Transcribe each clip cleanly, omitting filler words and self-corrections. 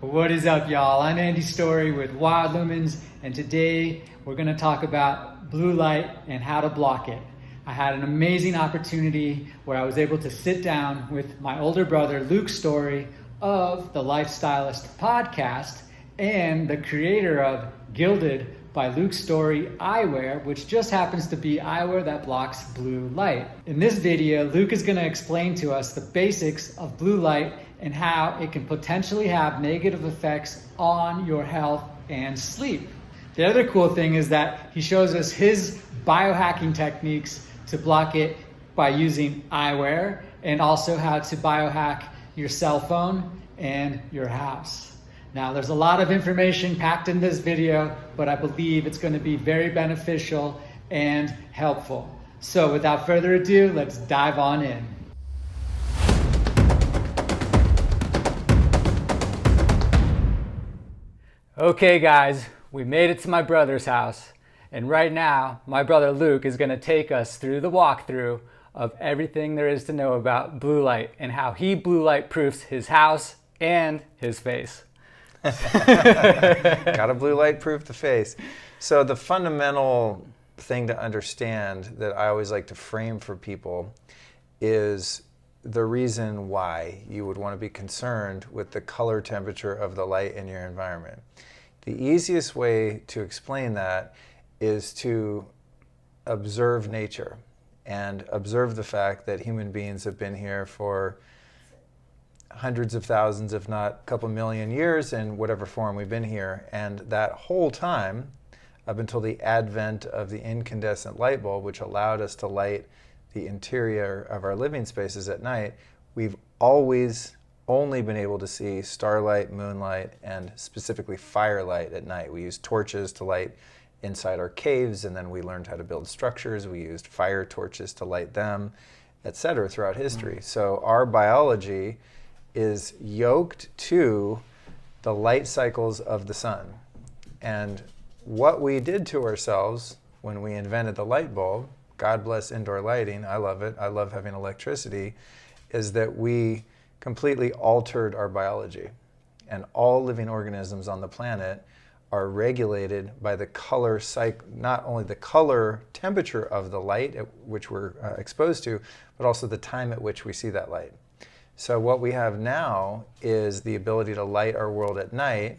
What is up, y'all? I'm Andy Storey with Wild Lumens, and today we're going to talk about blue light and how to block it. I had an amazing opportunity where I was able to sit down with my older brother, Luke Storey, of the Lifestylist podcast and the creator of Gilded by Luke Storey Eyewear, which just happens to be eyewear that blocks blue light. In this video, Luke is going to explain to us the basics of blue light and how it can potentially have negative effects on your health and sleep. The other cool thing is that he shows us his biohacking techniques to block it by using eyewear, and also how to biohack your cell phone and your house. Now, there's a lot of information packed in this video, but I believe it's going to be very beneficial and helpful. So without further ado, let's dive on in. Okay guys, we made it to my brother's house, and right now my brother Luke is going to take us through the walkthrough of everything there is to know about blue light and how he blue light proofs his house and his face. Got to blue light proof the face. So the fundamental thing to understand that I always like to frame for people is the reason why you would want to be concerned with the color temperature of the light in your environment. The easiest way to explain that is to observe nature and observe the fact that human beings have been here for hundreds of thousands, if not a couple million years, in whatever form we've been here. And that whole time, up until the advent of the incandescent light bulb, which allowed us to light the interior of our living spaces at night, we've always only been able to see starlight, moonlight, and specifically firelight at night. We used torches to light inside our caves, and then we learned how to build structures. We used fire torches to light them, etc. throughout history. So our biology is yoked to the light cycles of the sun. And what we did to ourselves when we invented the light bulb, God bless indoor lighting, I love it, I love having electricity, is that we completely altered our biology. And all living organisms on the planet are regulated by the color cycle, not only the color temperature of the light at which we're exposed to, but also the time at which we see that light. So what we have now is the ability to light our world at night,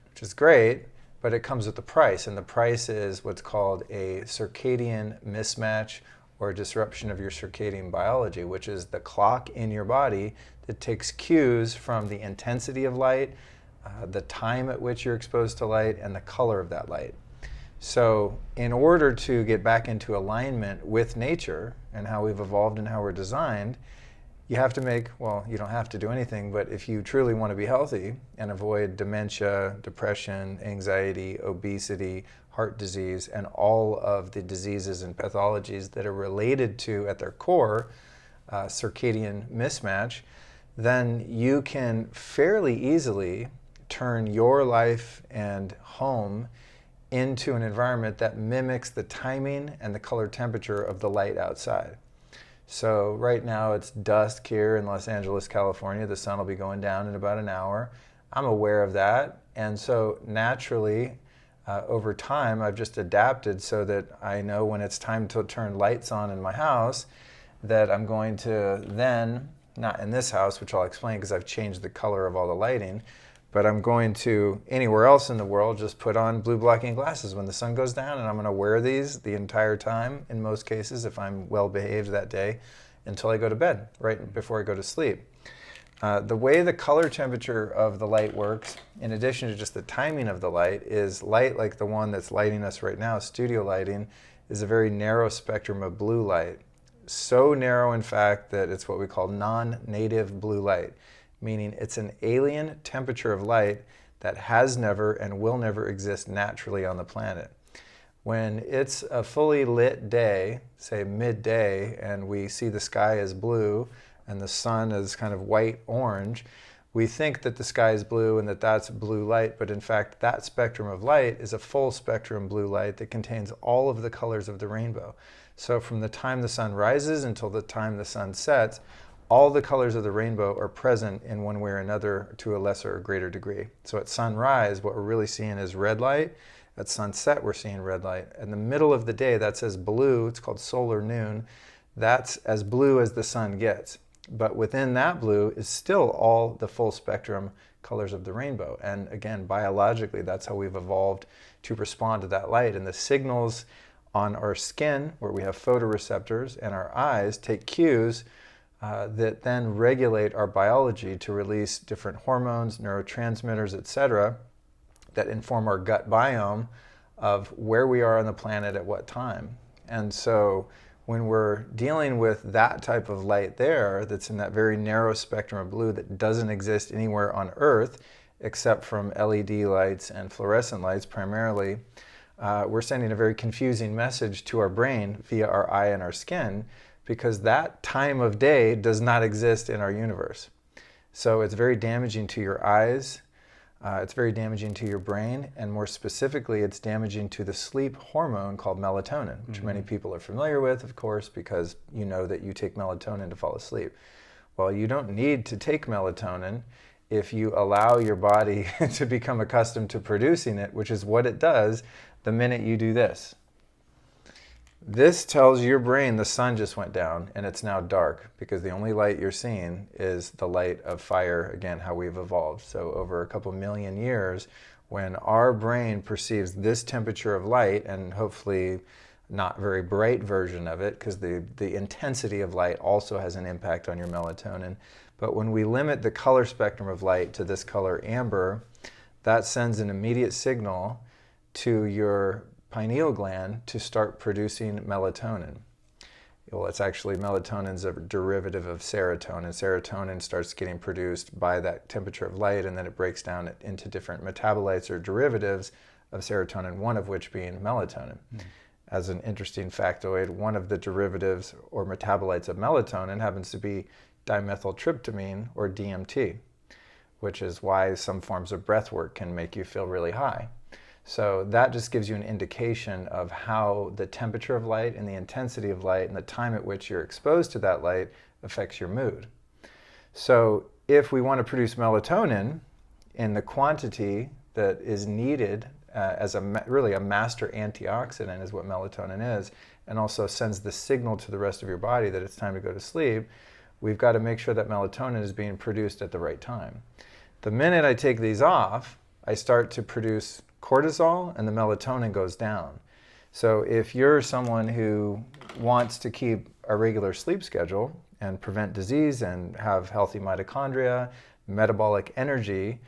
which is great, but it comes with a price. And the price is what's called a circadian mismatch or disruption of your circadian biology, which is the clock in your body that takes cues from the intensity of light, the time at which you're exposed to light, and the color of that light. So in order to get back into alignment with nature and how we've evolved and how we're designed, you have to make, well, you don't have to do anything, but if you truly want to be healthy and avoid dementia, depression, anxiety, obesity, heart disease, and all of the diseases and pathologies that are related to, at their core, circadian mismatch, then you can fairly easily turn your life and home into an environment that mimics the timing and the color temperature of the light outside. So right now it's dusk here in Los Angeles, California. The sun will be going down in about an hour. I'm aware of that. And so naturally, over time, I've just adapted so that I know when it's time to turn lights on in my house, that I'm going to then, not in this house, which I'll explain because I've changed the color of all the lighting, but I'm going to, anywhere else in the world, just put on blue blocking glasses when the sun goes down, and I'm going to wear these the entire time, in most cases, if I'm well behaved that day, until I go to bed, right before I go to sleep. The way the color temperature of the light works, in addition to just the timing of the light, is light like the one that's lighting us right now, studio lighting, is a very narrow spectrum of blue light. So narrow, in fact, that it's what we call non-native blue light, meaning it's an alien temperature of light that has never and will never exist naturally on the planet. When it's a fully lit day, say midday, and we see the sky as blue and the sun is kind of white-orange, we think that the sky is blue and that that's blue light, but in fact that spectrum of light is a full spectrum blue light that contains all of the colors of the rainbow. So from the time the sun rises until the time the sun sets, all the colors of the rainbow are present in one way or another to a lesser or greater degree. So at sunrise, what we're really seeing is red light. At sunset, we're seeing red light. In the middle of the day, that's as blue. It's called solar noon. That's as blue as the sun gets. But within that blue is still all the full spectrum colors of the rainbow. And again, biologically, that's how we've evolved to respond to that light. And the signals on our skin, where we have photoreceptors, and our eyes take cues that then regulate our biology to release different hormones, neurotransmitters, etc., that inform our gut biome of where we are on the planet at what time. And so when we're dealing with that type of light there, that's in that very narrow spectrum of blue that doesn't exist anywhere on Earth except from LED lights and fluorescent lights primarily, we're sending a very confusing message to our brain via our eye and our skin, because that time of day does not exist in our universe. So it's very damaging to your eyes, it's very damaging to your brain, and more specifically, it's damaging to the sleep hormone called melatonin, which many people are familiar with, of course, because you know that you take melatonin to fall asleep. Well, you don't need to take melatonin if you allow your body to become accustomed to producing it, which is what it does the minute you do this. This tells your brain the sun just went down and it's now dark, because the only light you're seeing is the light of fire, again, how we've evolved. So over a couple million years, when our brain perceives this temperature of light, and hopefully not very bright version of it, because the intensity of light also has an impact on your melatonin, but when we limit the color spectrum of light to this color amber, that sends an immediate signal to your pineal gland to start producing melatonin. Well, it's actually, melatonin's a derivative of serotonin. Serotonin starts getting produced by that temperature of light, and then it breaks down into different metabolites or derivatives of serotonin, one of which being melatonin. As an interesting factoid, one of the derivatives or metabolites of melatonin happens to be dimethyltryptamine, or DMT, which is why some forms of breath work can make you feel really high. So that just gives you an indication of how the temperature of light and the intensity of light and the time at which you're exposed to that light affects your mood. So if we want to produce melatonin in the quantity that is needed as really a master antioxidant is what melatonin is, and also sends the signal to the rest of your body that it's time to go to sleep, we've got to make sure that melatonin is being produced at the right time. The minute I take these off, I start to produce cortisol, and the melatonin goes down. So if you're someone who wants to keep a regular sleep schedule and prevent disease and have healthy mitochondria, metabolic energy,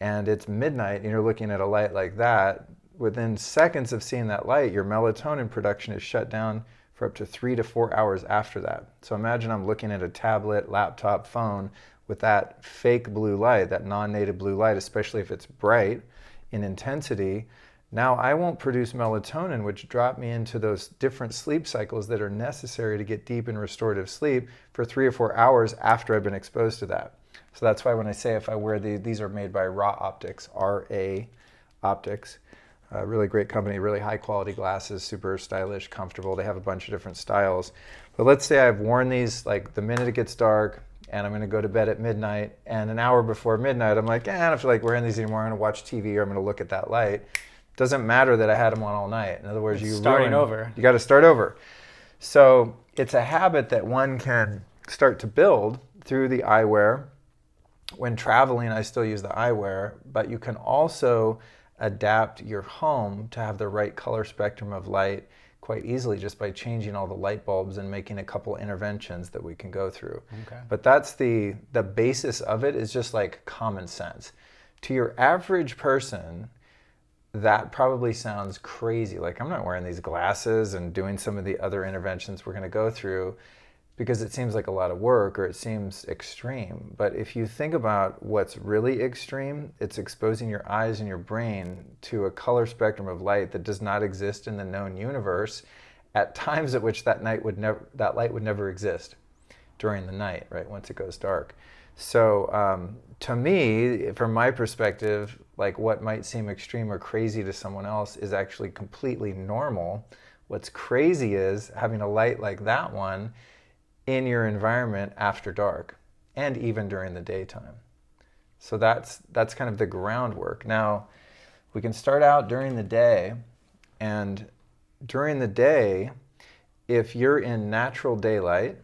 and it's midnight and you're looking at a light like that, within seconds of seeing that light, your melatonin production is shut down for up to 3 to 4 hours after that. So imagine I'm looking at a tablet, laptop, phone with that fake blue light, that non-native blue light, especially if it's bright in intensity. Now I won't produce melatonin, which drop me into those different sleep cycles that are necessary to get deep and restorative sleep for 3 or 4 hours after I've been exposed to that. So that's why when I say if I wear these are made by Raw Optics, R-A Optics, a really great company, really high quality glasses, super stylish, comfortable. They have a bunch of different styles. But let's say I've worn these like the minute it gets dark, and I'm going to go to bed at midnight, and an hour before midnight, I'm like, I don't feel like wearing these anymore. I'm going to watch TV, or I'm going to look at that light. Doesn't matter that I had them on all night. In other words, you got to start over. So it's a habit that one can start to build through the eyewear. When traveling, I still use the eyewear, but you can also adapt your home to have the right color spectrum of light quite easily just by changing all the light bulbs and making a couple interventions that we can go through. Okay. But that's the basis of it, is just like common sense. To your average person, that probably sounds crazy. Like, I'm not wearing these glasses and doing some of the other interventions we're going to go through because it seems like a lot of work, or it seems extreme. But if you think about what's really extreme, it's exposing your eyes and your brain to a color spectrum of light that does not exist in the known universe at times at which that light would never exist during the night, right, once it goes dark. So to me, from my perspective, like what might seem extreme or crazy to someone else is actually completely normal. What's crazy is having a light like that one in your environment after dark and even during the daytime. So that's kind of the groundwork. Now, we can start out during the day, and during the day, if you're in natural daylight,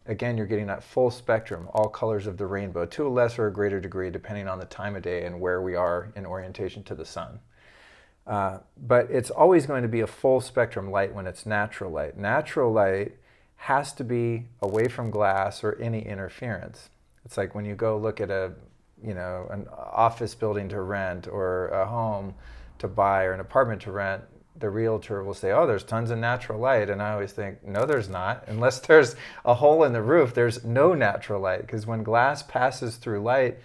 again, you're getting that full spectrum, all colors of the rainbow, to a lesser or greater degree, depending on the time of day and where we are in orientation to the sun. But it's always going to be a full spectrum light when it's natural light. Natural light has to be away from glass or any interference. It's like when you go look at an office building to rent or a home to buy or an apartment to rent, the realtor will say, oh, there's tons of natural light. And I always think, no, there's not. Unless there's a hole in the roof, there's no natural light. Because when glass passes through light,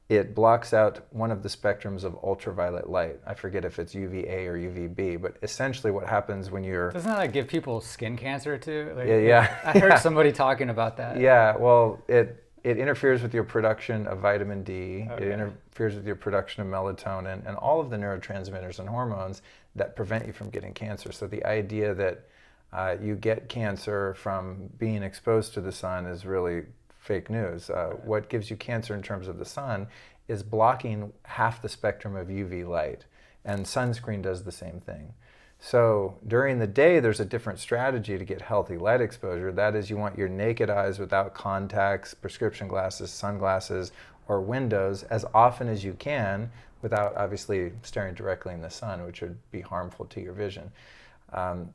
it blocks out one of the spectrums of ultraviolet light. I forget if it's UVA or UVB, but essentially what happens when you're... Doesn't that give people skin cancer too? Yeah. I heard somebody talking about that. Yeah, well, it interferes with your production of vitamin D. Okay. It interferes with your production of melatonin and all of the neurotransmitters and hormones that prevent you from getting cancer. So the idea that you get cancer from being exposed to the sun is really fake news. What gives you cancer in terms of the sun is blocking half the spectrum of UV light, and sunscreen does the same thing. So during the day, there's a different strategy to get healthy light exposure. That is, you want your naked eyes without contacts, prescription glasses, sunglasses, or windows as often as you can without obviously staring directly in the sun, which would be harmful to your vision.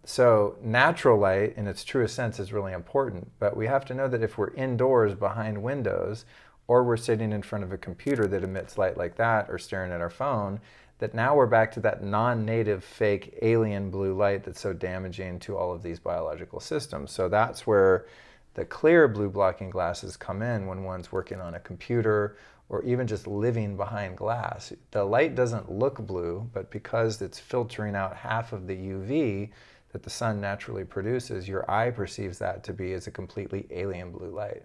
So natural light in its truest sense is really important, but we have to know that if we're indoors behind windows or we're sitting in front of a computer that emits light like that or staring at our phone, that now we're back to that non-native fake alien blue light that's so damaging to all of these biological systems. So that's where the clear blue blocking glasses come in when one's working on a computer or even just living behind glass. The light doesn't look blue, but because it's filtering out half of the UV that the sun naturally produces, your eye perceives that to be as a completely alien blue light.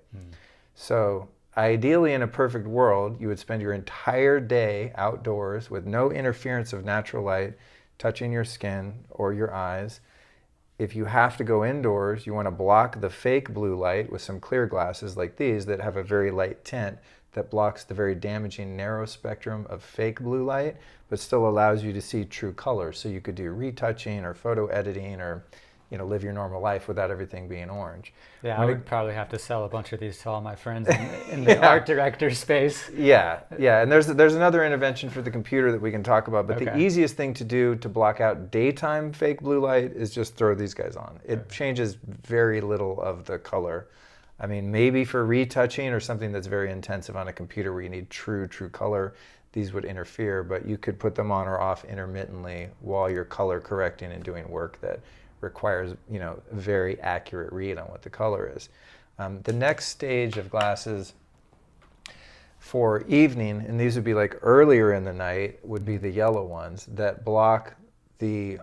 So ideally, in a perfect world, you would spend your entire day outdoors with no interference of natural light touching your skin or your eyes. If you have to go indoors, you want to block the fake blue light with some clear glasses like these that have a very light tint that blocks the very damaging narrow spectrum of fake blue light, but still allows you to see true colors. So you could do retouching or photo editing or live your normal life without everything being orange. Yeah, I would probably have to sell a bunch of these to all my friends in the art director space. Yeah, and there's another intervention for the computer that we can talk about, but the Okay. easiest thing to do to block out daytime fake blue light is just throw these guys on. It changes very little of the color. I mean, maybe for retouching or something that's very intensive on a computer where you need true color, these would interfere, but you could put them on or off intermittently while you're color correcting and doing work that requires, very accurate read on what the color is. The next stage of glasses for evening, and these would be like earlier in the night, would be the yellow ones that block the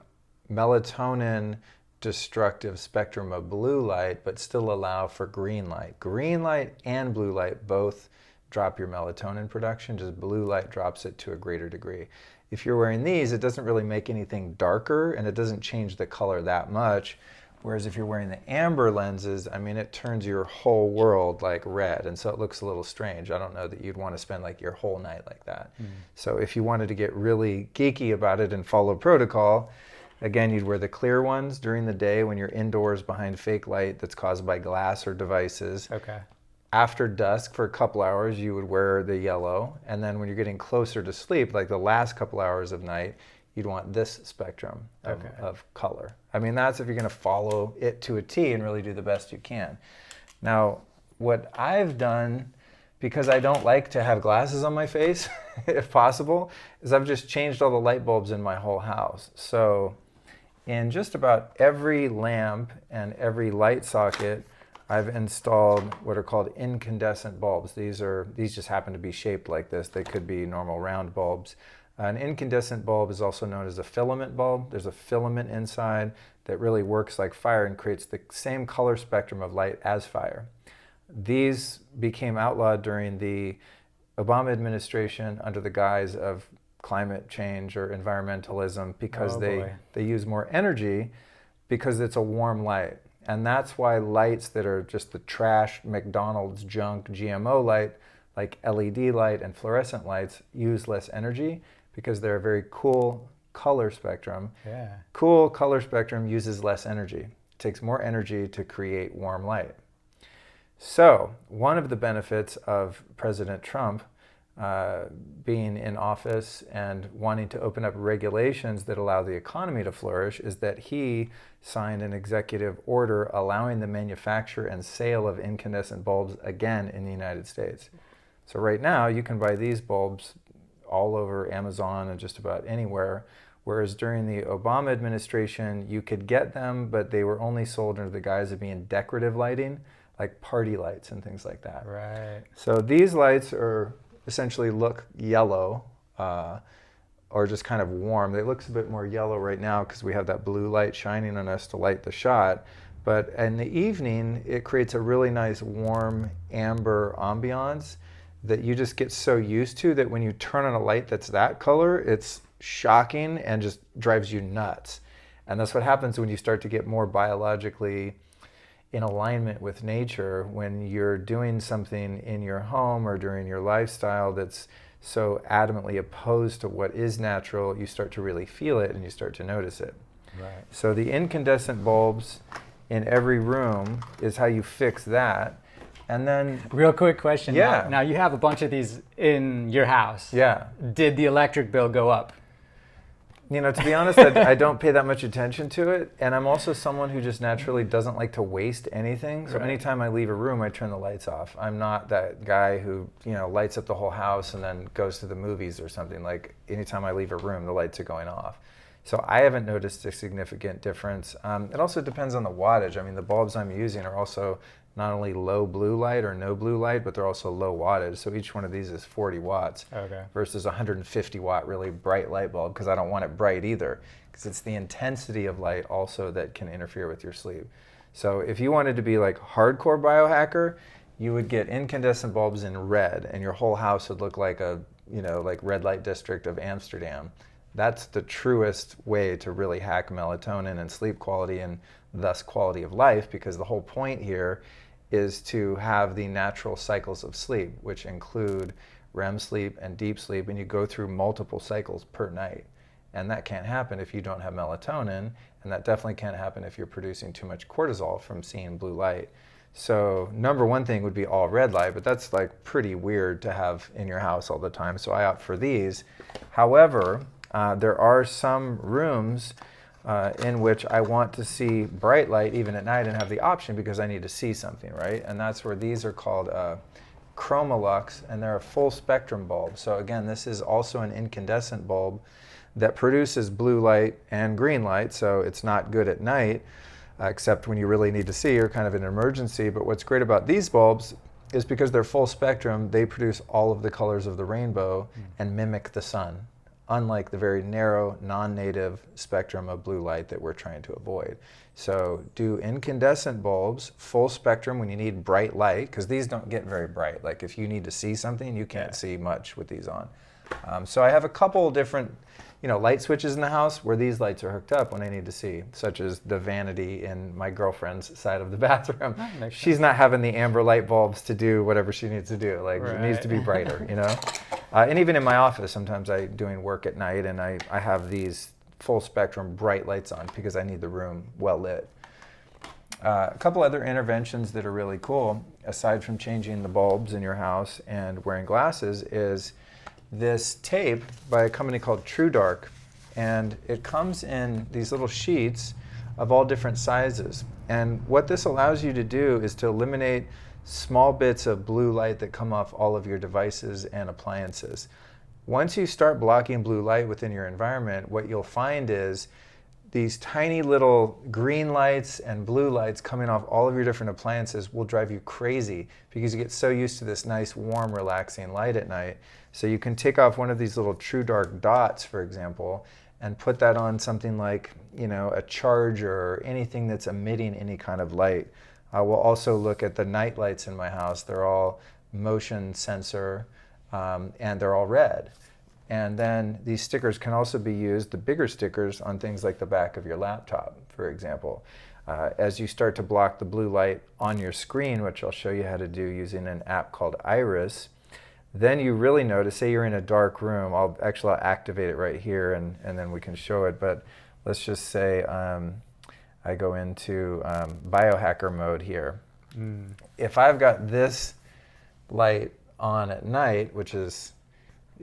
melatonin destructive spectrum of blue light, but still allow for green light. Green light and blue light both drop your melatonin production, just blue light drops it to a greater degree. If you're wearing these, it doesn't really make anything darker and it doesn't change the color that much. Whereas if you're wearing the amber lenses, I mean, it turns your whole world like red. And so it looks a little strange. I don't know that you'd want to spend like your whole night like that. So if you wanted to get really geeky about it and follow protocol, again, you'd wear the clear ones during the day when you're indoors behind fake light that's caused by glass or devices. Okay. After dusk for a couple hours, you would wear the yellow. And then when you're getting closer to sleep, like the last couple hours of night, you'd want this spectrum of color. I mean, that's if you're going to follow it to a T and really do the best you can. Now, what I've done, because I don't like to have glasses on my face, if possible, is I've just changed all the light bulbs in my whole house. So in just about every lamp and every light socket, I've installed what are called incandescent bulbs. These just happen to be shaped like this. They could be normal round bulbs. An incandescent bulb is also known as a filament bulb. There's a filament inside that really works like fire and creates the same color spectrum of light as fire. These became outlawed during the Obama administration under the guise of climate change or environmentalism because they use more energy because it's a warm light. And that's why lights that are just the trash, McDonald's junk, GMO light, like LED light and fluorescent lights, use less energy because they're a very cool color spectrum. Yeah. Cool color spectrum uses less energy. It takes more energy to create warm light. So one of the benefits of President Trump being in office and wanting to open up regulations that allow the economy to flourish is that he signed an executive order allowing the manufacture and sale of incandescent bulbs again in the United States. So right now you can buy these bulbs all over Amazon and just about anywhere, whereas during the Obama administration you could get them, but they were only sold under the guise of being decorative lighting, like party lights and things like that. Right. So these lights are essentially look yellow or just kind of warm. It looks a bit more yellow right now because we have that blue light shining on us to light the shot. But in the evening, it creates a really nice warm amber ambiance that you just get so used to that when you turn on a light that's that color, it's shocking and just drives you nuts. And that's what happens when you start to get more biologically in alignment with nature, when you're doing something in your home or during your lifestyle that's so adamantly opposed to what is natural, you start to really feel it and you start to notice it. Right. So the incandescent bulbs in every room is how you fix that. And then, real quick question. Yeah. Now you have a bunch of these in your house. Yeah. Did the electric bill go up? You know, to be honest, I don't pay that much attention to it. And I'm also someone who just naturally doesn't like to waste anything. So Right. anytime I leave a room, I turn the lights off. I'm not that guy who, lights up the whole house and then goes to the movies or something. Like anytime I leave a room, the lights are going off. So I haven't noticed a significant difference. It also depends on the wattage. I mean, the bulbs I'm using are also not only low blue light or no blue light, but they're also low wattage. So each one of these is 40 watts versus a 150 watt really bright light bulb, because I don't want it bright either, because it's the intensity of light also that can interfere with your sleep. So if you wanted to be like hardcore biohacker, you would get incandescent bulbs in red and your whole house would look like a, like red light district of Amsterdam. That's the truest way to really hack melatonin and sleep quality and thus quality of life, because the whole point here is to have the natural cycles of sleep, which include REM sleep and deep sleep, and you go through multiple cycles per night. And that can't happen if you don't have melatonin, and that definitely can't happen if you're producing too much cortisol from seeing blue light. So number one thing would be all red light, but that's like pretty weird to have in your house all the time, so I opt for these. However, there are some rooms in which I want to see bright light even at night and have the option because I need to see something, right? And that's where these are called Chromolux, and they're a full spectrum bulb. So again, this is also an incandescent bulb that produces blue light and green light, so it's not good at night, except when you really need to see or kind of an emergency. But what's great about these bulbs is because they're full spectrum, they produce all of the colors of the rainbow and mimic the sun, unlike the very narrow, non-native spectrum of blue light that we're trying to avoid. So do incandescent bulbs, full spectrum when you need bright light, because these don't get very bright. Like if you need to see something, you can't see much with these on. So I have a couple different light switches in the house where these lights are hooked up when I need to see, such as the vanity in my girlfriend's side of the bathroom. She's not having the amber light bulbs to do whatever she needs to do. Like it needs to be brighter, And even in my office, sometimes I'm doing work at night and I have these full spectrum bright lights on because I need the room well lit. A couple other interventions that are really cool, aside from changing the bulbs in your house and wearing glasses, is this tape by a company called True Dark, and it comes in these little sheets of all different sizes. And what this allows you to do is to eliminate small bits of blue light that come off all of your devices and appliances. Once you start blocking blue light within your environment, what you'll find is these tiny little green lights and blue lights coming off all of your different appliances will drive you crazy because you get so used to this nice, warm, relaxing light at night. So you can take off one of these little True Dark dots, for example, and put that on something like, a charger or anything that's emitting any kind of light. We'll also look at the night lights in my house. They're all motion sensor, and they're all red. And then these stickers can also be used, the bigger stickers, on things like the back of your laptop, for example. As you start to block the blue light on your screen, which I'll show you how to do using an app called Iris, then you really notice, say you're in a dark room, I'll activate it right here and then we can show it, but let's just say I go into biohacker mode here. If I've got this light on at night, which is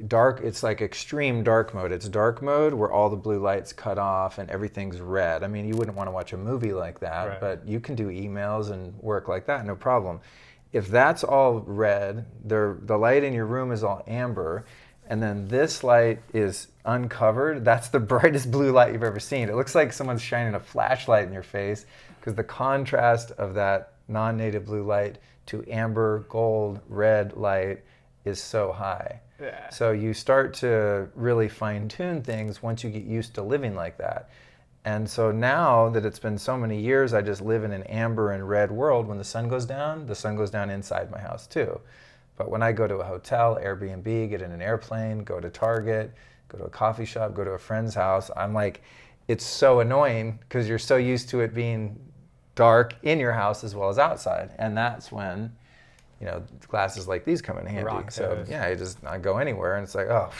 dark, it's like extreme dark mode. It's dark mode where all the blue light's cut off and everything's red. I mean, you wouldn't want to watch a movie like that, Right. but you can do emails and work like that, no problem. If that's all red, the light in your room is all amber, and then this light is uncovered, that's the brightest blue light you've ever seen. It looks like someone's shining a flashlight in your face because the contrast of that non-native blue light to amber, gold, red light is so high. Yeah. So you start to really fine-tune things once you get used to living like that. And so now that it's been so many years, I just live in an amber and red world. When the sun goes down inside my house too. But when I go to a hotel, Airbnb, get in an airplane, go to Target, go to a coffee shop, go to a friend's house, I'm like, it's so annoying because you're so used to it being dark in your house as well as outside. And that's when, you know, glasses like these come in handy. Rock So those. yeah, I go anywhere and it's like, oh,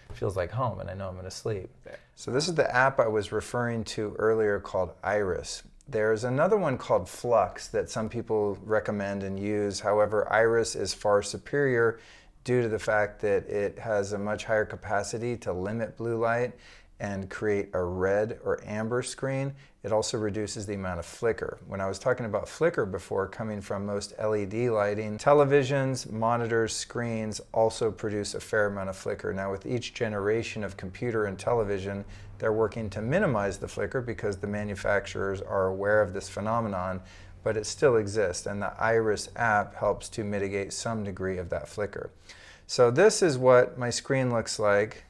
it feels like home and I know I'm going to sleep. So this is the app I was referring to earlier called Iris. There's another one called Flux that some people recommend and use. However, Iris is far superior due to the fact that it has a much higher capacity to limit blue light and create a red or amber screen. It also reduces the amount of flicker. When I was talking about flicker before coming from most LED lighting, televisions, monitors, screens also produce a fair amount of flicker. Now with each generation of computer and television, they're working to minimize the flicker because the manufacturers are aware of this phenomenon, but it still exists, and the Iris app helps to mitigate some degree of that flicker. So this is what my screen looks like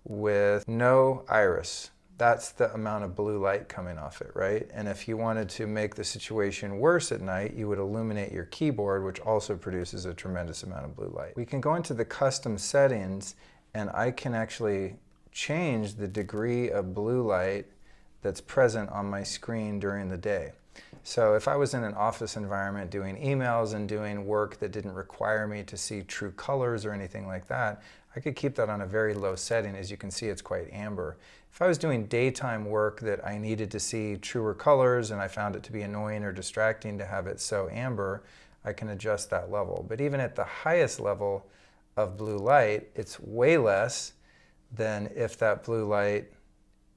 with no iris. That's the amount of blue light coming off it, right? And if you wanted to make the situation worse at night, you would illuminate your keyboard, which also produces a tremendous amount of blue light. We can go into the custom settings and I can actually change the degree of blue light that's present on my screen during the day. So if I was in an office environment doing emails and doing work that didn't require me to see true colors or anything like that, I could keep that on a very low setting. As you can see, it's quite amber. If I was doing daytime work that I needed to see truer colors and I found it to be annoying or distracting to have it so amber, I can adjust that level. But even at the highest level of blue light, it's way less than if that blue light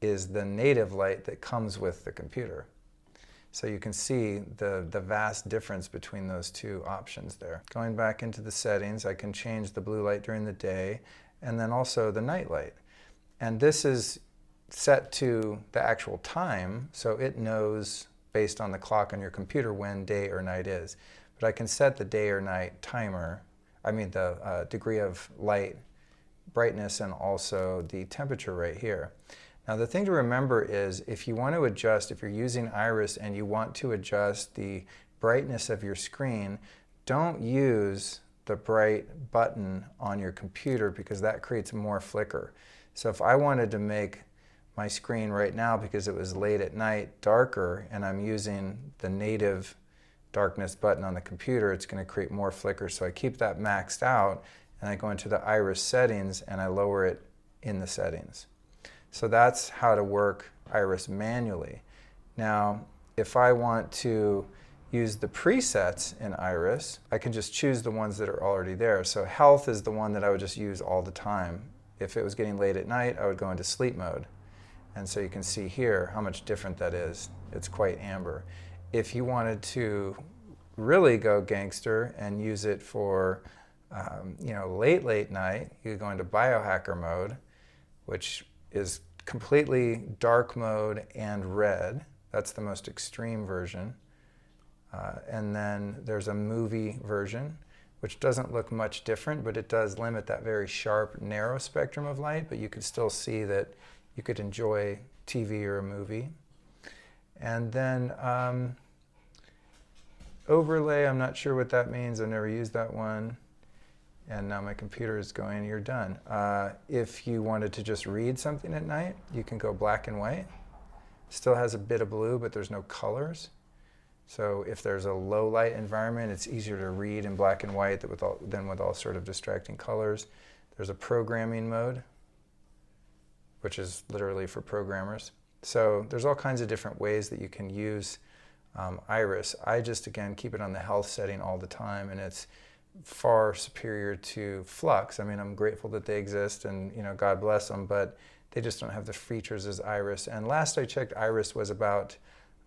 is the native light that comes with the computer. So you can see the vast difference between those two options there. Going back into the settings, I can change the blue light during the day and then also the night light. And this is set to the actual time, so it knows based on the clock on your computer when day or night is. But I can set the day or night timer, the degree of light, brightness, and also the temperature right here. Now the thing to remember is if you want to adjust, if you're using Iris and you want to adjust the brightness of your screen, don't use the bright button on your computer because that creates more flicker. So if I wanted to make my screen right now, because it was late at night, darker, and I'm using the native darkness button on the computer, it's going to create more flicker. So I keep that maxed out and I go into the Iris settings and I lower it in the settings. So that's how to work Iris manually. Now, if I want to use the presets in Iris, I can just choose the ones that are already there. So health is the one that I would just use all the time. If it was getting late at night, I would go into sleep mode. And so you can see here how much different that is. It's quite amber. If you wanted to really go gangster and use it for late night, you could go into biohacker mode, which is completely dark mode and red. That's the most extreme version. And then there's a movie version, which doesn't look much different, but it does limit that very sharp, narrow spectrum of light, but you could still see that you could enjoy TV or a movie. And then overlay, I'm not sure what that means. I've never used that one. And now my computer is going, you're done. If you wanted to just read something at night, you can go black and white. Still has a bit of blue, but there's no colors. So if there's a low light environment, it's easier to read in black and white than with all sort of distracting colors. There's a programming mode, which is literally for programmers. So there's all kinds of different ways that you can use iris. I just, again, keep it on the health setting all the time, and it's far superior to Flux. I mean, I'm grateful that they exist, and God bless them, but they just don't have the features as iris. And last I checked, iris was about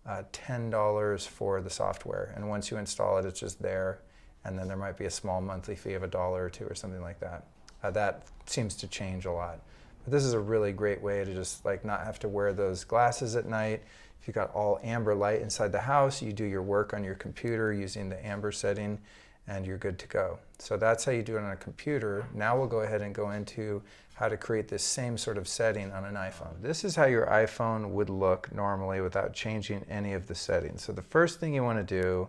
$10 for the software, and once you install it, it's just there, and then there might be a small monthly fee of $1 or $2 or something like that. That seems to change a lot. But this is a really great way to just not have to wear those glasses at night. If you've got all amber light inside the house, you do your work on your computer using the amber setting, and you're good to go. So that's how you do it on a computer. Now we'll go ahead and go into how to create this same sort of setting on an iPhone. This is how your iPhone would look normally without changing any of the settings. So the first thing you want to do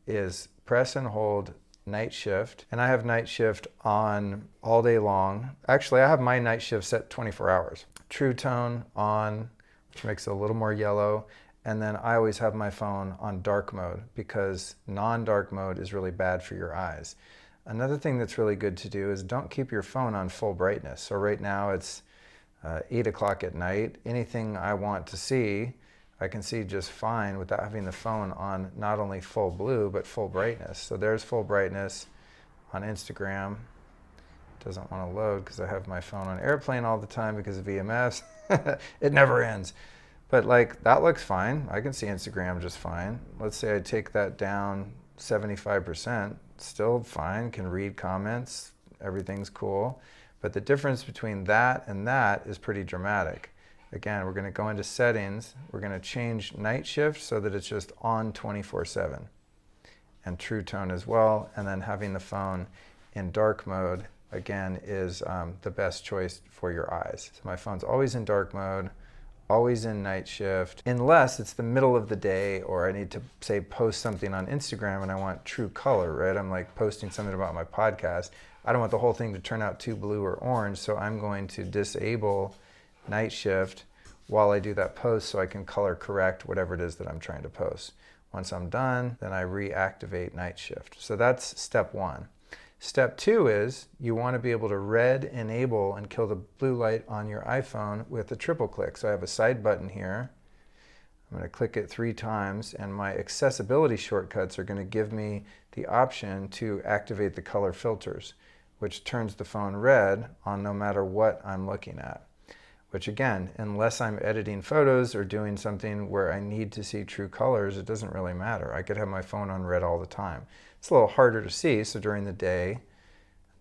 is press and hold night shift, and I have night shift on all day long. Actually, I have my night shift set 24 hours. True tone on, which makes it a little more yellow, and then I always have my phone on dark mode because non-dark mode is really bad for your eyes. Another thing that's really good to do is don't keep your phone on full brightness. So right now it's 8 o'clock at night. Anything I want to see, I can see just fine without having the phone on not only full blue, but full brightness. So there's full brightness on Instagram. It doesn't want to load because I have my phone on airplane all the time because of EMS. It never ends. But that looks fine. I can see Instagram just fine. Let's say I take that down 75%, still fine, can read comments, everything's cool. But the difference between that and that is pretty dramatic. Again, we're going to go into settings. We're going to change night shift so that it's just on 24/7, and true tone as well. And then having the phone in dark mode, again, is the best choice for your eyes. So my phone's always in dark mode, always in night shift, unless it's the middle of the day or I need to, say, post something on Instagram and I want true color, right? I'm posting something about my podcast. I don't want the whole thing to turn out too blue or orange, so I'm going to disable night shift while I do that post so I can color correct whatever it is that I'm trying to post. Once I'm done, then I reactivate night shift. So that's step one. Step two is you want to be able to red enable and kill the blue light on your iPhone with a triple click. So I have a side button here. I'm going to click it 3 times, and my accessibility shortcuts are going to give me the option to activate the color filters, which turns the phone red on no matter what I'm looking at. Which again, unless I'm editing photos or doing something where I need to see true colors, it doesn't really matter. I could have my phone on red all the time. It's a little harder to see, so during the day,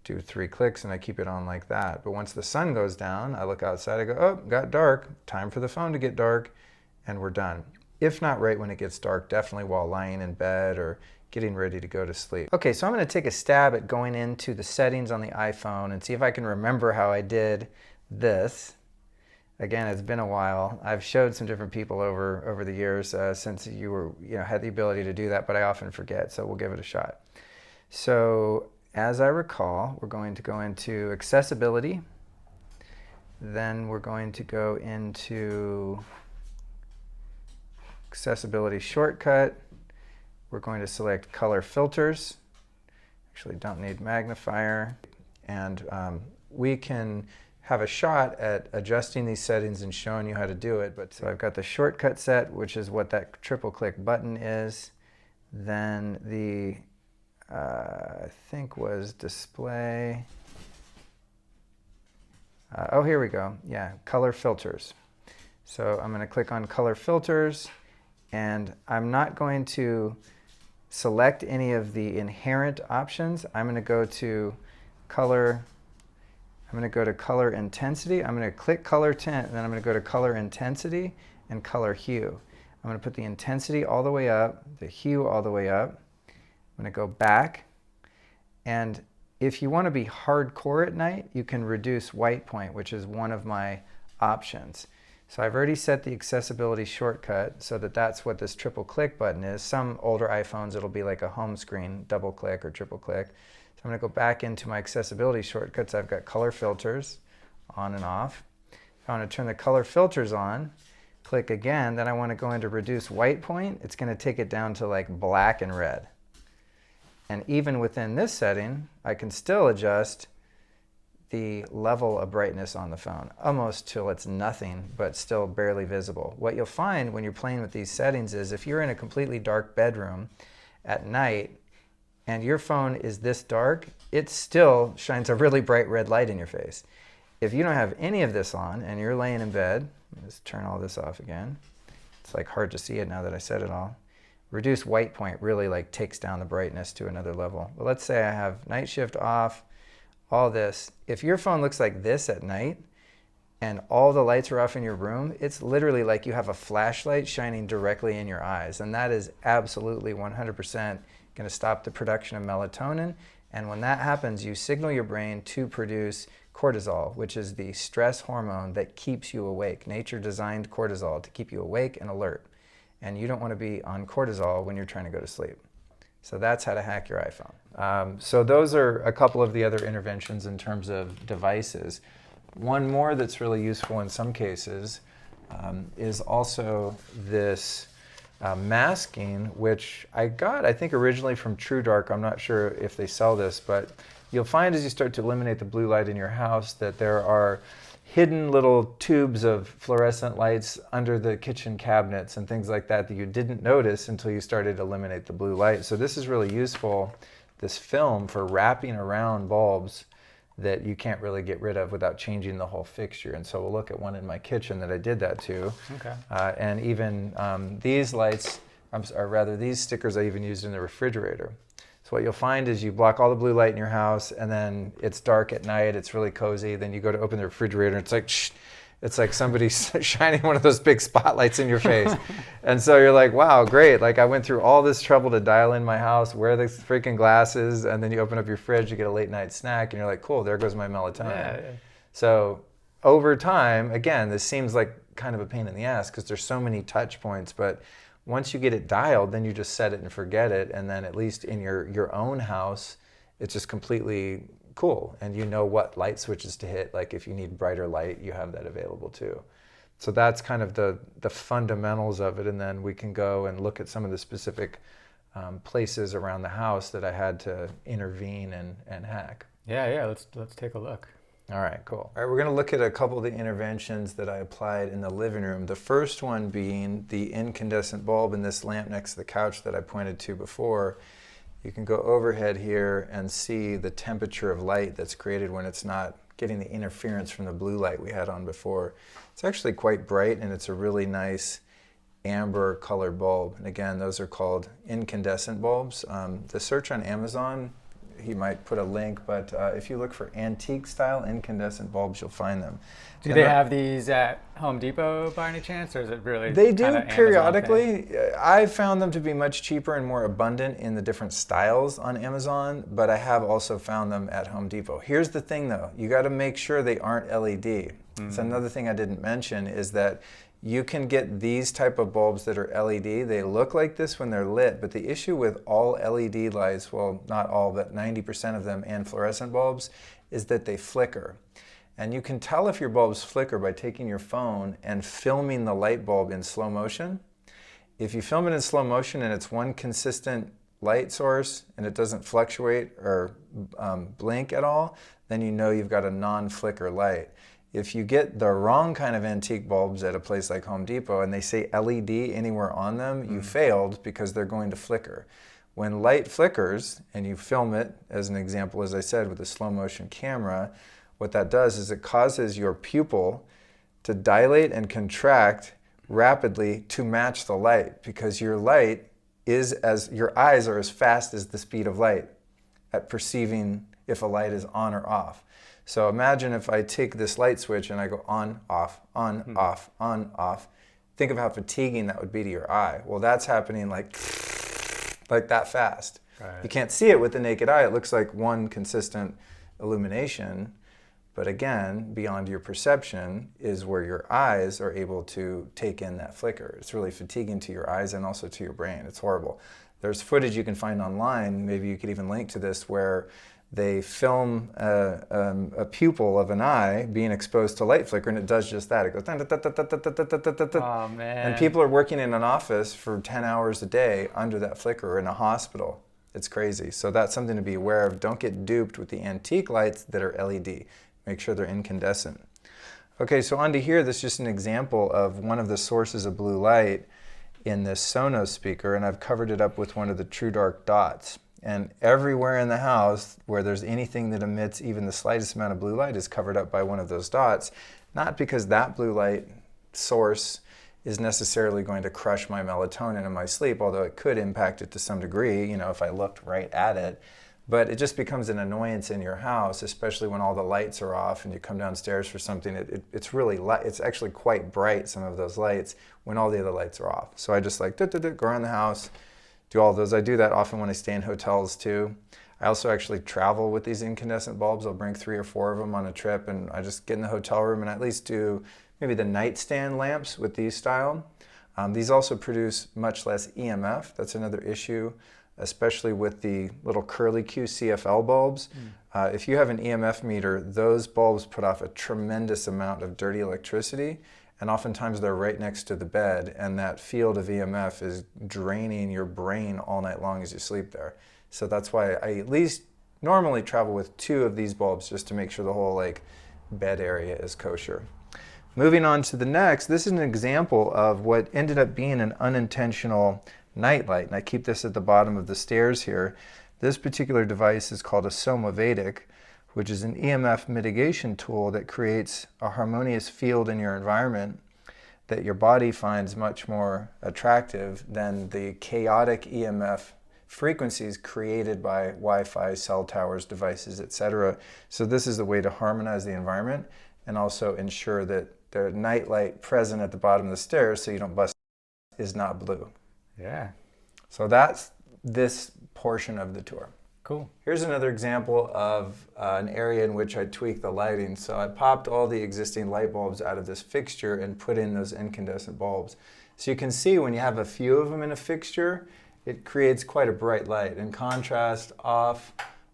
do 3 clicks and I keep it on like that. But once the sun goes down, I look outside, I go, oh, got dark, time for the phone to get dark, and we're done. If not right when it gets dark, definitely while lying in bed or getting ready to go to sleep. Okay, so I'm going to take a stab at going into the settings on the iPhone and see if I can remember how I did this. Again, it's been a while. I've showed some different people over the years since you had the ability to do that, but I often forget, so we'll give it a shot. So as I recall, we're going to go into accessibility. Then we're going to go into accessibility shortcut. We're going to select color filters. Actually, don't need magnifier. And we can have a shot at adjusting these settings and showing you how to do it. But so I've got the shortcut set, which is what that triple click button is. Then the, I think was display. Oh, here we go. Yeah, color filters. So I'm going to click on color filters, and I'm not going to select any of the inherent options. I'm going to go to color. I'm going to go to color intensity. I'm going to click color tint, and then I'm going to go to color intensity and color hue. I'm going to put the intensity all the way up, the hue all the way up. I'm going to go back, and if you want to be hardcore at night, you can reduce white point, which is one of my options. So I've already set the accessibility shortcut so that that's what this triple click button is. Some older iPhones, it'll be like a home screen, double click or triple click. So I'm going to go back into my accessibility shortcuts. I've got color filters on and off. If I want to turn the color filters on, click again, then I want to go into reduce white point. It's going to take it down to like black and red. And even within this setting, I can still adjust the level of brightness on the phone, almost till it's nothing, but still barely visible. What you'll find when you're playing with these settings is if you're in a completely dark bedroom at night and your phone is this dark, it still shines a really bright red light in your face. If you don't have any of this on and you're laying in bed, let me just turn all this off again. It's like hard to see it now that I said it all. Reduce white point really like takes down the brightness to another level. But let's say I have night shift off, all this. If your phone looks like this at night and all the lights are off in your room, it's literally like you have a flashlight shining directly in your eyes. And that is absolutely 100% going to stop the production of melatonin. And when that happens, you signal your brain to produce cortisol, which is the stress hormone that keeps you awake. Nature designed cortisol to keep you awake and alert. And you don't want to be on cortisol when you're trying to go to sleep. So that's how to hack your iPhone. So those are a couple of the other interventions in terms of devices. One more that's really useful in some cases is also this masking, which I got, I think, originally from TrueDark. I'm not sure if they sell this, but you'll find as you start to eliminate the blue light in your house that there are hidden little tubes of fluorescent lights under the kitchen cabinets and things like that that you didn't notice until you started to eliminate the blue light. So this is really useful, this film, for wrapping around bulbs that you can't really get rid of without changing the whole fixture. And so we'll look at one in my kitchen that I did that to. Okay. And even these lights, or rather these stickers I even used in the refrigerator. So what you'll find is you block all the blue light in your house, and then it's dark at night, it's really cozy, then you go to open the refrigerator and it's like, shh, it's like somebody's shining one of those big spotlights in your face. And so you're like, wow, great. Like I went through all this trouble to dial in my house, wear the freaking glasses, and then you open up your fridge, you get a late night snack, and you're like, cool, there goes my melatonin. Yeah. So over time, again, this seems like kind of a pain in the ass because there's so many touch points, but once you get it dialed, then you just set it and forget it, and then at least in your own house, it's just completely cool, and you know what light switches to hit. Like if you need brighter light, you have that available too. So that's kind of the fundamentals of it, and then we can go and look at some of the specific places around the house that I had to intervene and hack. Yeah, let's take a look. All right, cool. All right, we're going to look at a couple of the interventions that I applied in the living room. The first one being the incandescent bulb in this lamp next to the couch that I pointed to before. You can go overhead here and see the temperature of light that's created when it's not getting the interference from the blue light we had on before. It's actually quite bright, and it's a really nice amber colored bulb. And again, those are called incandescent bulbs. The search on Amazon, he might put a link, but if you look for antique style incandescent bulbs, you'll find them. Do they have these at Home Depot by any chance, or is it really? They do periodically. I found them to be much cheaper and more abundant in the different styles on Amazon, but I have also found them at Home Depot. Here's the thing though, you got to make sure they aren't LED. Mm-hmm. So another thing I didn't mention is that you can get these type of bulbs that are LED. They look like this when they're lit, but the issue with all LED lights, well, not all, but 90% of them and fluorescent bulbs, is that they flicker. And you can tell if your bulbs flicker by taking your phone and filming the light bulb in slow motion. If you film it in slow motion and it's one consistent light source and it doesn't fluctuate or blink at all, then you know you've got a non-flicker light. If you get the wrong kind of antique bulbs at a place like Home Depot and they say LED anywhere on them, you failed because they're going to flicker. When light flickers and you film it, as an example, as I said, with a slow motion camera, what that does is it causes your pupil to dilate and contract rapidly to match the light, because your light is your eyes are as fast as the speed of light at perceiving if a light is on or off. So imagine if I take this light switch and I go on, off, on, off, on, off. Think of how fatiguing that would be to your eye. Well, that's happening like that fast. Right. You can't see it with the naked eye. It looks like one consistent illumination. But again, beyond your perception is where your eyes are able to take in that flicker. It's really fatiguing to your eyes and also to your brain. It's horrible. There's footage you can find online, maybe you could even link to this, where they film a pupil of an eye being exposed to light flicker, and it does just that. It goes, Oh, man. and people are working in an office for 10 hours a day under that flicker, or in a hospital. It's crazy. So that's something to be aware of. Don't get duped with the antique lights that are LED. Make sure they're incandescent. Okay, so on to here, this is just an example of one of the sources of blue light in this Sonos speaker, and I've covered it up with one of the true dark dots. And everywhere in the house where there's anything that emits even the slightest amount of blue light is covered up by one of those dots. Not because that blue light source is necessarily going to crush my melatonin in my sleep, although it could impact it to some degree, you know, if I looked right at it. But it just becomes an annoyance in your house, especially when all the lights are off and you come downstairs for something. It's really light. It's actually quite bright, some of those lights, when all the other lights are off. So I just like go around the house, do all those. I do that often when I stay in hotels too. I also actually travel with these incandescent bulbs. I'll bring 3 or 4 of them on a trip, and I just get in the hotel room and at least do maybe the nightstand lamps with these style. These also produce much less EMF. That's another issue, especially with the little curly Q CFL bulbs. If you have an EMF meter, those bulbs put off a tremendous amount of dirty electricity, and oftentimes they're right next to the bed, and that field of EMF is draining your brain all night long as you sleep there. So that's why I at least normally travel with 2 of these bulbs, just to make sure the whole bed area is kosher. Moving on to the next, this is an example of what ended up being an unintentional night light, and I keep this at the bottom of the stairs here. This particular device is called a Somavedic, which is an EMF mitigation tool that creates a harmonious field in your environment that your body finds much more attractive than the chaotic EMF frequencies created by Wi-Fi, cell towers, devices, etc. So this is a way to harmonize the environment and also ensure that the night light present at the bottom of the stairs, so you don't bust, is not blue. Yeah. So that's this portion of the tour. Cool. Here's another example of an area in which I tweaked the lighting. So I popped all the existing light bulbs out of this fixture and put in those incandescent bulbs. So you can see when you have a few of them in a fixture, it creates quite a bright light. In contrast, off,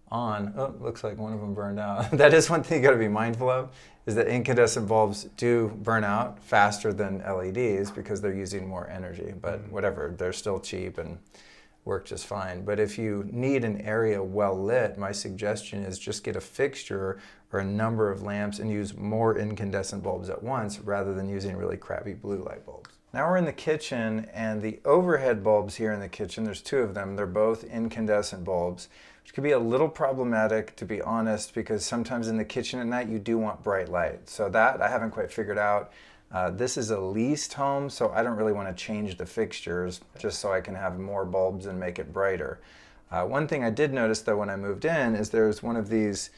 on, oh, looks like one of them burned out. That is one thing you gotta be mindful of, is that incandescent bulbs do burn out faster than LEDs because they're using more energy, but whatever, they're still cheap and work just fine. But if you need an area well lit, my suggestion is just get a fixture or a number of lamps and use more incandescent bulbs at once rather than using really crappy blue light bulbs. Now we're in the kitchen, and the overhead bulbs here in the kitchen, there's 2 of them, they're both incandescent bulbs, which could be a little problematic, to be honest, because sometimes in the kitchen at night you do want bright light. So that I haven't quite figured out. This is a leased home, so I don't really want to change the fixtures just so I can have more bulbs and make it brighter. One thing I did notice though when I moved in is there's one of these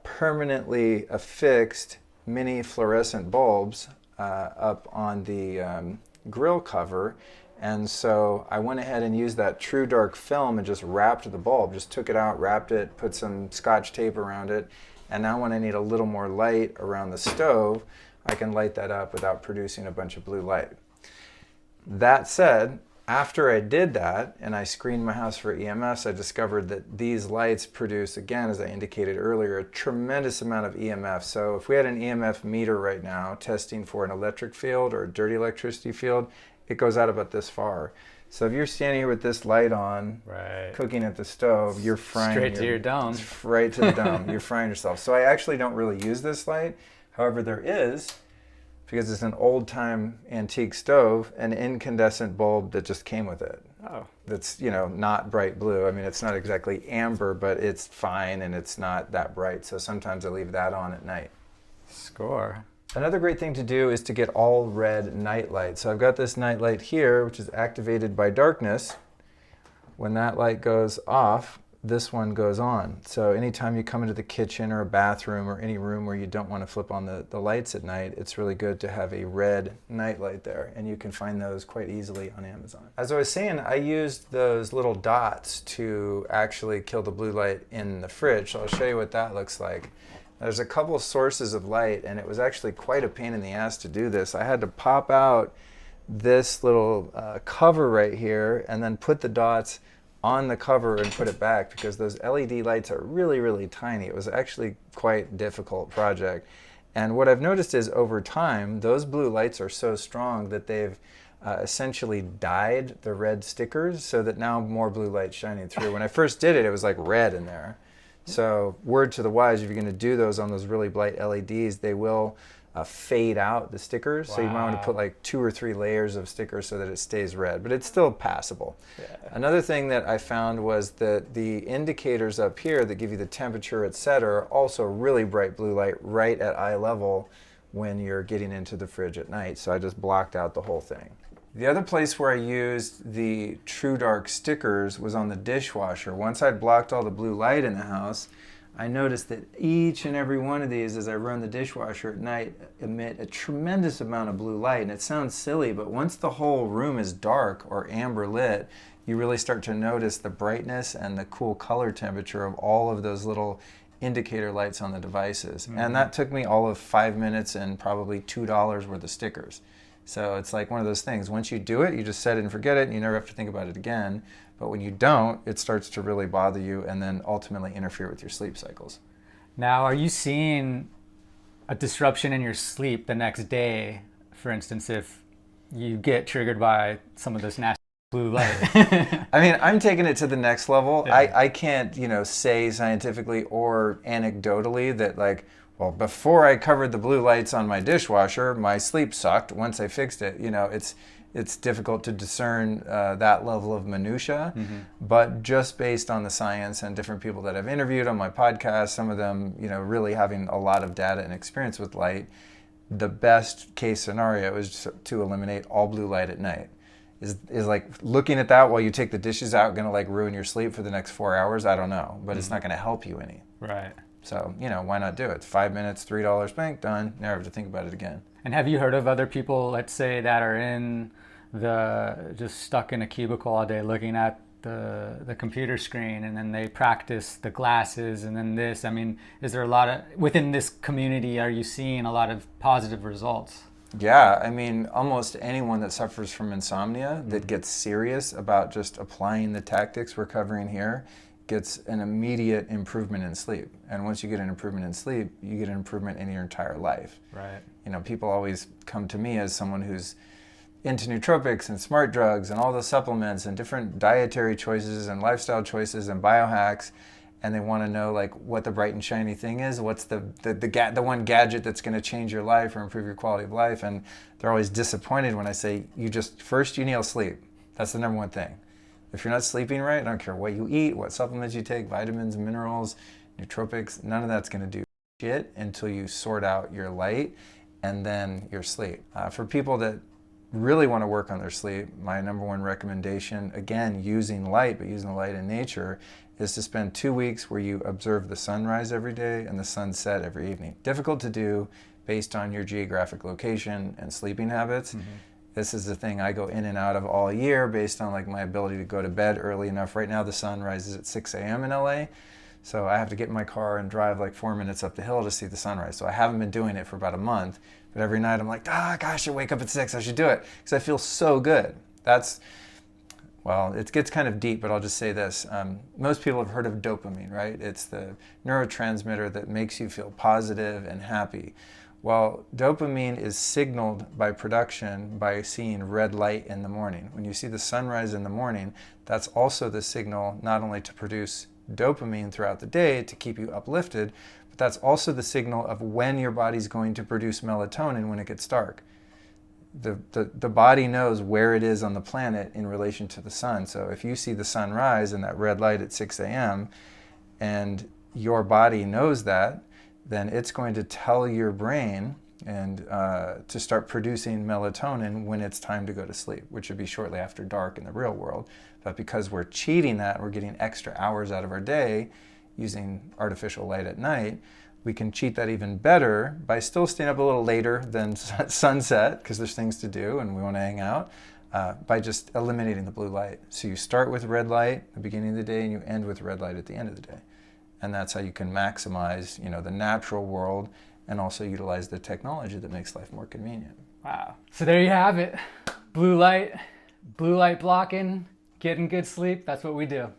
permanently affixed mini fluorescent bulbs up on the grill cover, and so I went ahead and used that true dark film and just wrapped the bulb, just took it out, wrapped it, put some Scotch tape around it, and now when I need a little more light around the stove, I can light that up without producing a bunch of blue light. That said, after I did that and I screened my house for EMFs, I discovered that these lights produce, again, as I indicated earlier, a tremendous amount of EMF. So if we had an EMF meter right now testing for an electric field or a dirty electricity field, it goes out about this far. So if you're standing here with this light on, right, cooking at the stove, you're frying straight to your dome. Right to the dome. You're frying yourself. So I actually don't really use this light. However, there is, because it's an old-time antique stove, an incandescent bulb that just came with it. Oh. That's, not bright blue. I mean, it's not exactly amber, but it's fine and it's not that bright. So sometimes I leave that on at night. Score. Another great thing to do is to get all red night light. So I've got this night light here, which is activated by darkness. When that light goes off, this one goes on. So anytime you come into the kitchen or a bathroom or any room where you don't want to flip on the lights at night, it's really good to have a red night light there, and you can find those quite easily on Amazon. As I was saying, I used those little dots to actually kill the blue light in the fridge, so I'll show you what that looks like. There's a couple of sources of light, and it was actually quite a pain in the ass to do this. I had to pop out this little cover right here and then put the dots on the cover and put it back because those LED lights are really, really tiny. It was actually quite a difficult project. And what I've noticed is over time, those blue lights are so strong that they've essentially dyed the red stickers so that now more blue light shining through. When I first did it, it was like red in there. So word to the wise, if you're going to do those on those really bright LEDs, they will fade out the stickers. Wow. So you might want to put like 2 or 3 layers of stickers so that it stays red, but it's still passable. Yeah. Another thing that I found was that the indicators up here that give you the temperature, etc., are also really bright blue light right at eye level when you're getting into the fridge at night. So I just blocked out the whole thing. The other place where I used the True Dark stickers was on the dishwasher. Once I'd blocked all the blue light in the house, I noticed that each and every one of these, as I run the dishwasher at night, emit a tremendous amount of blue light. And it sounds silly, but once the whole room is dark or amber lit, you really start to notice the brightness and the cool color temperature of all of those little indicator lights on the devices. Mm-hmm. And that took me all of 5 minutes and probably $2 worth of stickers. So it's like one of those things. Once you do it, you just set it and forget it, and you never have to think about it again. But when you don't, it starts to really bother you and then ultimately interfere with your sleep cycles. Now, are you seeing a disruption in your sleep the next day, for instance, if you get triggered by some of this nasty blue light? I mean, I'm taking it to the next level. Yeah. I can't, say scientifically or anecdotally that like, well, before I covered the blue lights on my dishwasher, my sleep sucked. Once I fixed it, it's difficult to discern that level of minutia. Mm-hmm. But just based on the science and different people that I've interviewed on my podcast, some of them, really having a lot of data and experience with light, the best case scenario is to eliminate all blue light at night. Is like looking at that while you take the dishes out going to like ruin your sleep for the next 4 hours? I don't know, but it's not going to help you any. Right. So, why not do it? 5 minutes, $3, bank, done. Never have to think about it again. And have you heard of other people, let's say, that are just stuck in a cubicle all day looking at the computer screen, and then they practice the glasses and then this? I mean, is there a lot of, within this community, are you seeing a lot of positive results? Yeah, I mean, almost anyone that suffers from insomnia that gets serious about just applying the tactics we're covering here gets an immediate improvement in sleep. And once you get an improvement in sleep, you get an improvement in your entire life. Right. People always come to me as someone who's into nootropics and smart drugs and all the supplements and different dietary choices and lifestyle choices and biohacks, and they want to know like what the bright and shiny thing is, what's the one gadget that's going to change your life or improve your quality of life. And they're always disappointed when I say, first you nail sleep. That's the number one thing. If you're not sleeping right, I don't care what you eat, what supplements you take, vitamins, minerals, nootropics, none of that's going to do shit until you sort out your light and then your sleep. For people that really want to work on their sleep, my number one recommendation, again, using light, but using the light in nature, is to spend 2 weeks where you observe the sunrise every day and the sunset every evening. Difficult to do based on your geographic location and sleeping habits. Mm-hmm. This is the thing I go in and out of all year based on like my ability to go to bed early enough. Right now the sun rises at 6 a.m. in LA, so I have to get in my car and drive like 4 minutes up the hill to see the sunrise. So I haven't been doing it for about a month, but every night I'm like, gosh, I should wake up at 6, I should do it, because I feel so good. Well, it gets kind of deep, but I'll just say this. Most people have heard of dopamine, right? It's the neurotransmitter that makes you feel positive and happy. Well, dopamine is signaled by production by seeing red light in the morning. When you see the sunrise in the morning, that's also the signal not only to produce dopamine throughout the day to keep you uplifted, but that's also the signal of when your body's going to produce melatonin when it gets dark. The body knows where it is on the planet in relation to the sun. So if you see the sun rise in that red light at 6 a.m. and your body knows that, then it's going to tell your brain and to start producing melatonin when it's time to go to sleep, which would be shortly after dark in the real world. But because we're cheating that, we're getting extra hours out of our day using artificial light at night, we can cheat that even better by still staying up a little later than sunset, because there's things to do and we want to hang out, by just eliminating the blue light. So you start with red light at the beginning of the day and you end with red light at the end of the day. And that's how you can maximize, the natural world and also utilize the technology that makes life more convenient. Wow. So there you have it. Blue light blocking, getting good sleep, that's what we do.